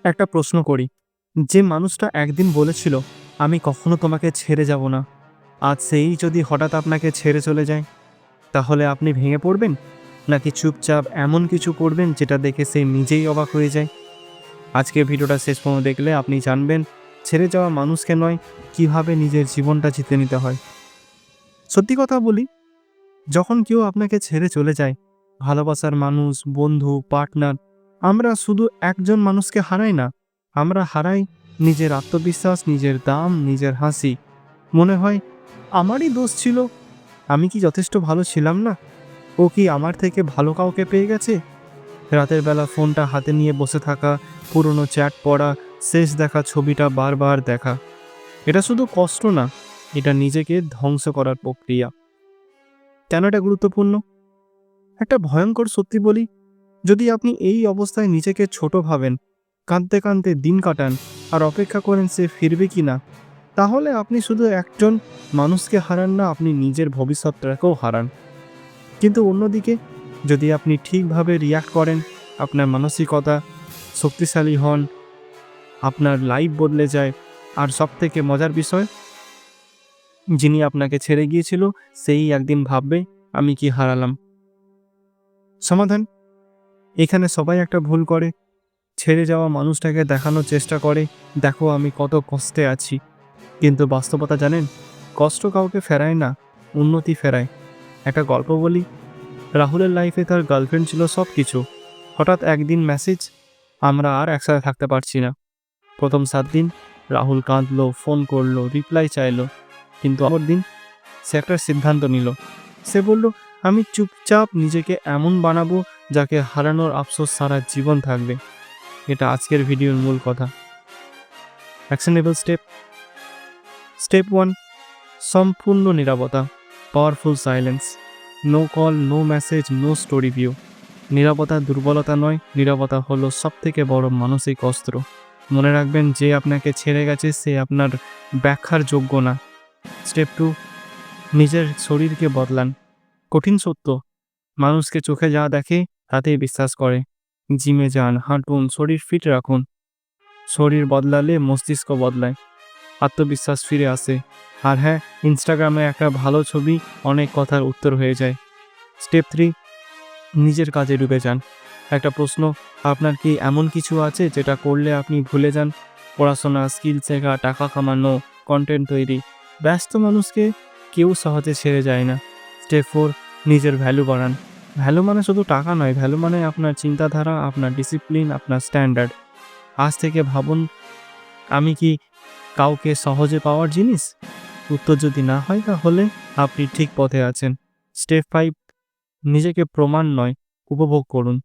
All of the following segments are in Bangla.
একটা প্রশ্ন করি, যে মানুষটা একদিন বলেছিল, "আমি কখনো তোমাকে ছেড়ে যাব না", আজ সেই যদি হঠাৎ আপনাকে ছেড়ে চলে যায়, তাহলে আপনি ভেঙে পড়বেন? নাকি চুপচাপ এমন কিছু করবেন যেটা দেখে সে নিজেই অবাক হয়ে যায়? আজকের ভিডিওটা শেষ পর্যন্ত দেখলে আপনি জানবেন, ছেড়ে যাওয়া মানুষকে নয়, কিভাবে নিজের জীবনটা জিতে নিতে হয়। সত্যি কথা বলি, যখন কেউ আপনাকে ছেড়ে চলে যায়, ভালোবাসার মানুষ, বন্ধু, পার্টনার, আমরা শুধু একজন মানুষকে হারাই না, আমরা হারাই নিজের আত্মবিশ্বাস, নিজের দাম, নিজের হাসি। মনে হয় আমারই দোষ ছিল, আমি কি যথেষ্ট ভালো ছিলাম না? ও কি আমার থেকে ভালো কাউকে পেয়ে গেছে? রাতের বেলা ফোনটা হাতে নিয়ে বসে থাকা, পুরনো চ্যাট পড়া, শেষ দেখা ছবিটা বারবার দেখা। এটা শুধু কষ্ট না, এটা নিজেকে ধ্বংস করার প্রক্রিয়া। কেন এটা গুরুত্বপূর্ণ? একটা ভয়ঙ্কর সত্যি বলি, যদি আপনি এই অবস্থায় নিজেকে ছোট ভাবেন, কাঁদতে কাঁদতে দিন কাটান আর অপেক্ষা করেন সে ফিরবে কি না, তাহলে আপনি শুধু একজন মানুষকে হারান না, আপনি নিজের ভবিষ্যৎটাকেও হারান। কিন্তু অন্যদিকে যদি আপনি ঠিকভাবে রিয়্যাক্ট করেন, আপনার মানসিকতা শক্তিশালী হন, আপনার লাইফ বদলে যায়। আর সবথেকে মজার বিষয়, যিনি আপনাকে ছেড়ে গিয়েছিল সেই একদিন ভাববে, আমি কি হারালাম। সমাধান, এখানে সবাই একটা ভুল করে, ছেড়ে যাওয়া মানুষটাকে দেখানোর চেষ্টা করে, দেখো আমি কত কষ্টে আছি। কিন্তু বাস্তবতা জানেন, কষ্ট কাউকে ফেরায় না, উন্নতি ফেরায়। একটা গল্প বলি, রাহুলের লাইফে তার গার্লফ্রেন্ড ছিল সব কিছু। হঠাৎ একদিন মেসেজ, আমরা আর একসাথে থাকতে পারছি না। প্রথম 7 দিন রাহুল কাঁদলো, ফোন করলো, রিপ্লাই চাইলো। কিন্তু অপর দিন সে একটা সিদ্ধান্ত নিল। সে বলল, আমি চুপচাপ নিজেকে এমন বানাবো যাকে হারানোর আফসোস সারা জীবন থাকবে। এটা আজকের ভিডিওর মূল কথা। Actionable step. স্টেপ 1, সম্পূর্ণ নীরবতা, powerful silence. No call, no message, no story view. নীরবতা দুর্বলতা নয়, নীরবতা হলো সবথেকে বড় মানসিক অস্ত্র। মনে রাখবেন, যে আপনাকে ছেড়ে গেছে সে আপনার ব্যাখ্যার যোগ্য না। স্টেপ 2, নিজের শরীরকে বদলান। কঠিন সত্য, মানুষকে চোখে যা দেখে তাতেই বিশ্বাস করে। জিমে যান, হাঁটুন, শরীর ফিট রাখুন। শরীর বদলালে মস্তিষ্ক বদলায়, আত্মবিশ্বাস ফিরে আসে। আর হ্যাঁ, ইনস্টাগ্রামে একটা ভালো ছবি অনেক কথার উত্তর হয়ে যায়। স্টেপ 3, নিজের কাজে ডুবে যান। একটা প্রশ্ন, আপনার কি এমন কিছু আছে যেটা করলে আপনি ভুলে যান? পড়াশোনা, স্কিল শেখা, টাকা কামানো, কন্টেন্ট তৈরি। ব্যস্ত মানুষকে কেউ সহজে ছেড়ে যায় না। স্টেপ 4, নিজের ভ্যালু বাড়ান। ভ্যালু মানে শুধু টাকা নয়, ভ্যালু মানে আপনার চিন্তাধারা, আপনার ডিসিপ্লিন, আপনার স্ট্যান্ডার্ড। আজ থেকে ভাবুন, আমি কি কাউকে সহজে পাওয়ার জিনিস? উত্তর যদি না হয়, তাহলে আপনি ঠিক পথে আছেন। স্টেপ 5, নিজেকে প্রমাণ নয়, উপভোগ করুন।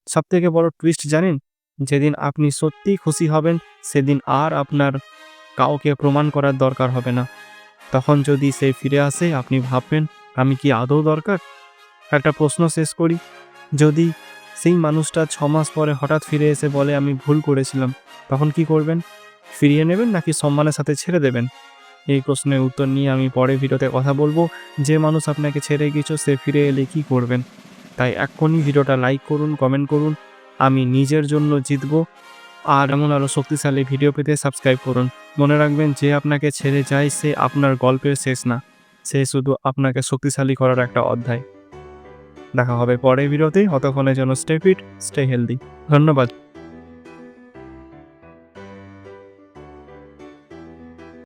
সবথেকে বড় টুইস্ট জানেন? যেদিন আপনি সত্যিই খুশি হবেন, সেদিন আর আপনার কাউকে প্রমাণ করার দরকার হবে না। তখন যদি সে ফিরে আসে, আপনি ভাববেন, আমি কি আদৌ দরকার? একটা প্রশ্ন শেষ করি, যদি সেই মানুষটা 6 মাস পরে হঠাৎ ফিরে এসে বলে, আমি ভুল করেছিলাম, তখন কি করবেন? ফিরিয়ে নেবেন নাকি সম্মানের সাথে ছেড়ে দেবেন? এই প্রশ্নের উত্তর নিয়ে আমি পরের ভিডিওতে কথা বলবো। যে মানুষ আপনাকে ছেড়ে গিয়েছে সে ফিরে এলে কী করবেন? তাই এক্ষুনি ভিডিওটা লাইক করুন, কমেন্ট করুন। আমি নিজের জন্য জিতবো। আর এমন আরও শক্তিশালী ভিডিও পেতে সাবস্ক্রাইব করুন। মনে রাখবেন, যে আপনাকে ছেড়ে যায় সে আপনার গল্পের শেষ না, সে শুধু আপনাকে শক্তিশালী করার একটা অধ্যায়। দেখা হবে পরের ভিডিওতে, ততক্ষণের জন্য স্টে ফিট, স্টে হেলদি। ধন্যবাদ।